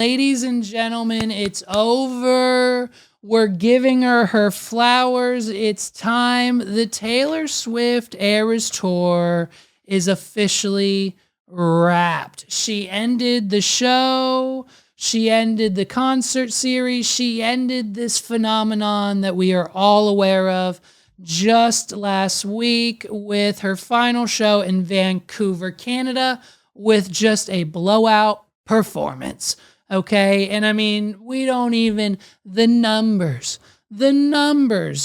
Ladies and gentlemen, it's over. We're giving her her flowers. It's time. The Taylor Swift Eras Tour is officially wrapped. She ended the show. She ended the concert series. She ended this phenomenon that we are all aware of just last week with her final show in Vancouver, Canada, with just a blowout performance. Okay. And I mean, we don't even, the numbers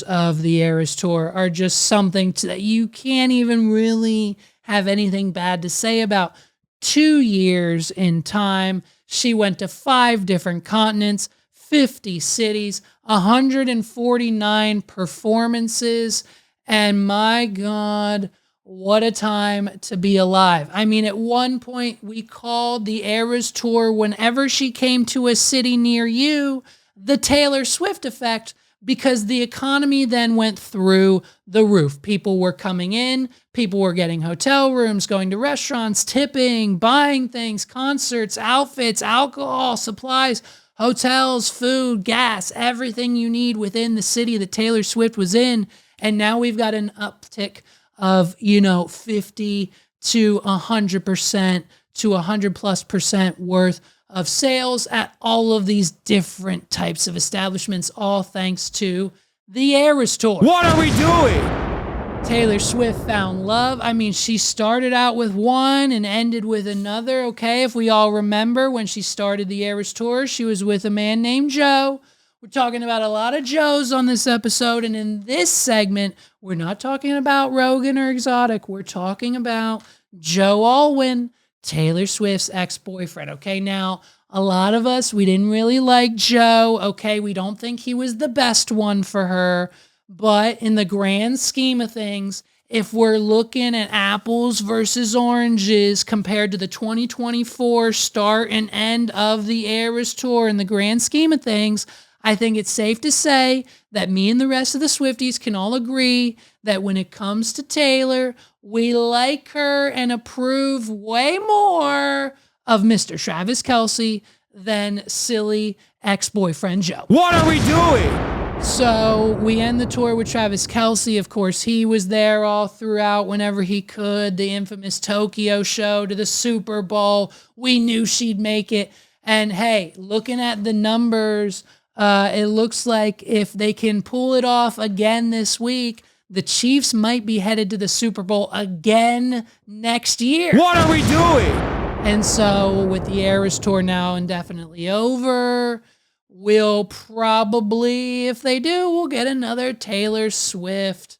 of the Eras Tour are just something that you can't even really have anything bad to say about. 2 years in time. She went to 5 different continents, 50 cities, 149 performances. And my God, what a time to be alive. I mean, at one point, we called the Eras Tour, whenever she came to a city near you, the Taylor Swift effect, because the economy then went through the roof. People were coming in, people were getting hotel rooms, going to restaurants, tipping, buying things, concerts, outfits, alcohol, supplies, hotels, food, gas, everything you need within the city that Taylor Swift was in. And now we've got an uptick of, 50 to 100% to 100+% worth of sales at all of these different types of establishments, all thanks to the Eras Tour. What are we doing? Taylor Swift found love. I mean, she started out with one and ended with another. Okay, if we all remember when she started the Eras Tour, she was with a man named Joe. We're talking about a lot of Joes on this episode, and in this segment, we're not talking about Rogan or Exotic. We're talking about Joe Alwyn, Taylor Swift's ex-boyfriend. Okay, now, a lot of us, we didn't really like Joe. Okay, we don't think he was the best one for her, but in the grand scheme of things, if we're looking at apples versus oranges compared to the 2024 start and end of the Eras Tour, in the grand scheme of things, I think it's safe to say that me and the rest of the Swifties can all agree that when it comes to Taylor, we like her and approve way more of Mr. Travis Kelce than silly ex-boyfriend Joe. What are we doing? So we end the tour with Travis Kelce. Of course, he was there all throughout whenever he could. The infamous Tokyo show to the Super Bowl. We knew she'd make it. And hey, looking at the numbers, it looks like if they can pull it off again this week, the Chiefs might be headed to the Super Bowl again next year. What are we doing? And so with the Eras Tour now indefinitely over, we'll probably, if they do, we'll get another Taylor Swift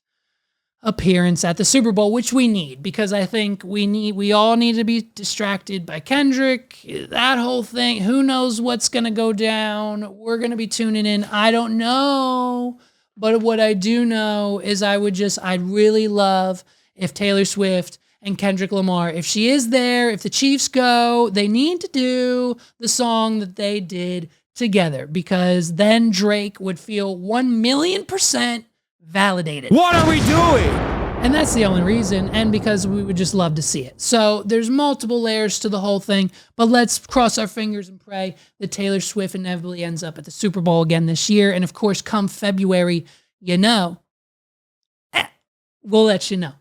appearance at the Super Bowl, which we need, because I think we all need to be distracted by Kendrick, that whole thing. Who knows what's going to go down? We're going to be tuning in. I don't know, but what I do know is I'd really love if Taylor Swift and Kendrick Lamar, if she is there, if the Chiefs go, they need to do the song that they did together, because then Drake would feel 1,000,000% validated. What are we doing? And that's the only reason, and because we would just love to see it. So there's multiple layers to the whole thing, but let's cross our fingers and pray that Taylor Swift inevitably ends up at the Super Bowl again this year. And of course, come February, we'll let you know.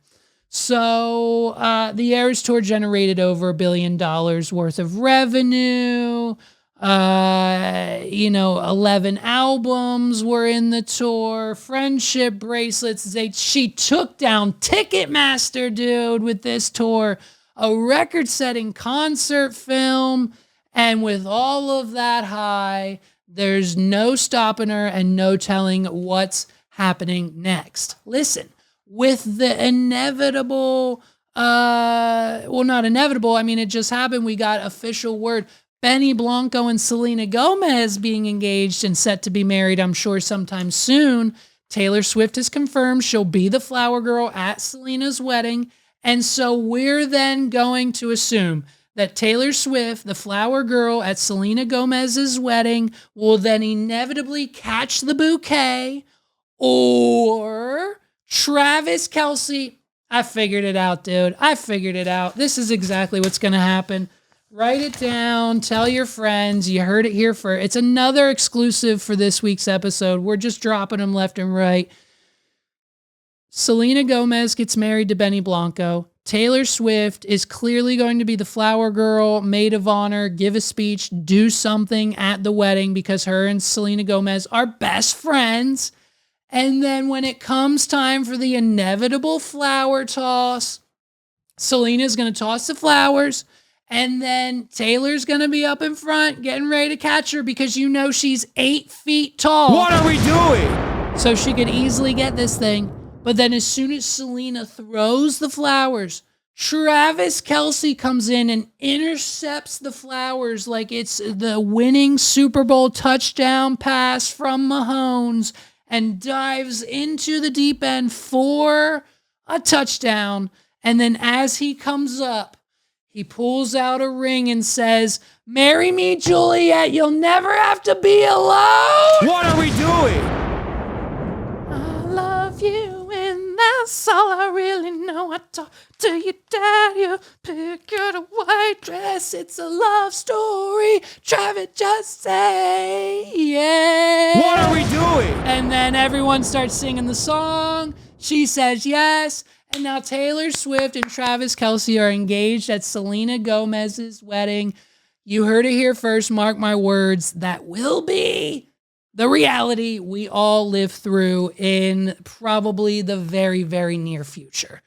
So the Eras Tour generated over $1 billion worth of revenue. 11 albums were in the tour, friendship bracelets. She took down Ticketmaster, dude, with this tour, a record-setting concert film. And with all of that high, there's no stopping her and no telling what's happening next. Listen, with the inevitable, not inevitable, I mean, it just happened. We got official word. Benny Blanco and Selena Gomez being engaged and set to be married, I'm sure sometime soon. Taylor Swift has confirmed she'll be the flower girl at Selena's wedding. And so we're then going to assume that Taylor Swift, the flower girl at Selena Gomez's wedding, will then inevitably catch the bouquet, or Travis Kelce. I figured it out, dude. I figured it out. This is exactly what's going to happen. Write it down. Tell your friends. You heard it here first. It's another exclusive for this week's episode. We're just dropping them left and right. Selena Gomez gets married to Benny Blanco. Taylor Swift is clearly going to be the flower girl, maid of honor, give a speech, do something at the wedding because her and Selena Gomez are best friends. And then when it comes time for the inevitable flower toss, Selena's going to toss the flowers. And then Taylor's going to be up in front getting ready to catch her because you know she's 8 feet tall. What are we doing? So she could easily get this thing. But then as soon as Selena throws the flowers, Travis Kelce comes in and intercepts the flowers like it's the winning Super Bowl touchdown pass from Mahomes and dives into the deep end for a touchdown. And then as he comes up, he pulls out a ring and says, "Marry me, Juliet. You'll never have to be alone." What are we doing? I love you, and that's all I really know. I talk to your daddy, pick out a white dress. It's a love story. Travis, just say yeah. What are we doing? And then everyone starts singing the song. She says yes. And now Taylor Swift and Travis Kelce are engaged at Selena Gomez's wedding. You heard it here first. Mark my words. That will be the reality we all live through in probably the very, very near future.